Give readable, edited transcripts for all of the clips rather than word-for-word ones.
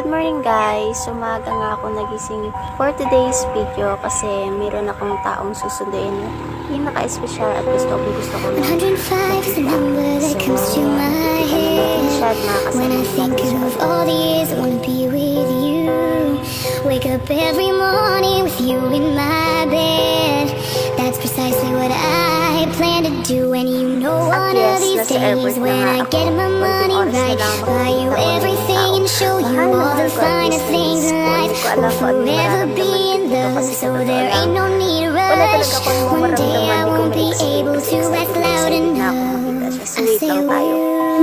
Good morning guys! Umaga nga ako nagising for today's video kasi meron akong taong susunduin yung naka-espesyal at gusto ko na makita. So, siya at When I think of all the years I wanna be with you, wake up every morning with you in my bed. That's precisely what I plan to do. And you know one of these days when I get my money right, buy you everything and show you all the finer things in life. We'll forever be in love, so there ain't no need to rush. One day I won't be able to ask loud enough. I say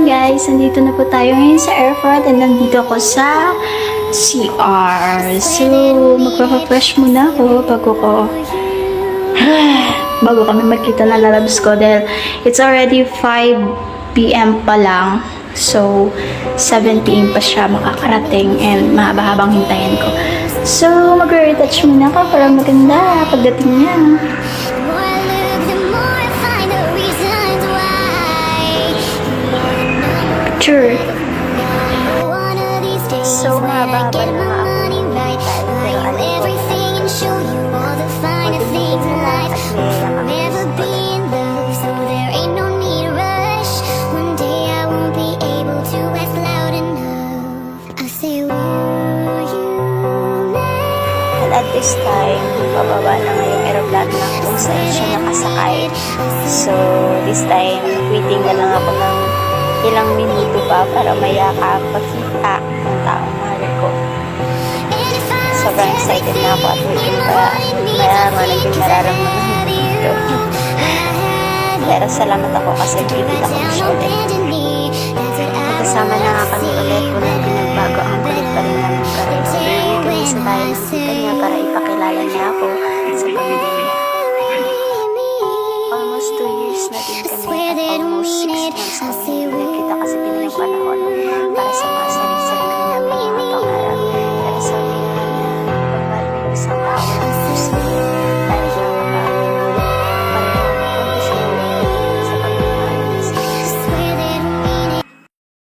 guys, nandito na po tayo ngayon sa airport and nandito ako sa CR. So, magpapafresh muna ako bago kami magkita na lalabas ko dahil it's already 5 PM pa lang. So, 7 PM pa siya makakarating and mahaba-habang hintayin ko. So, mag-retouch muna ako para maganda pagdating niya. Picture. So, mahaba-haba na mga ako. At this time, bababa na nga yung aeroplano na kung saan siya nakasakay. So, this time, waiting na lang ako ng ilang minuto pa para mayakap pakita ng taong mahal ko. Sobrang excited na ako at waiting pa. Kaya nga naging nararamdaman dito. Pero salamat ako kasi bibig ako siya ulit. Kasama na nga kami ulit. Walang pinagbago. Ang kulit pa rin namin pareho. Sa tayo ng kanya para ipakilala niya ako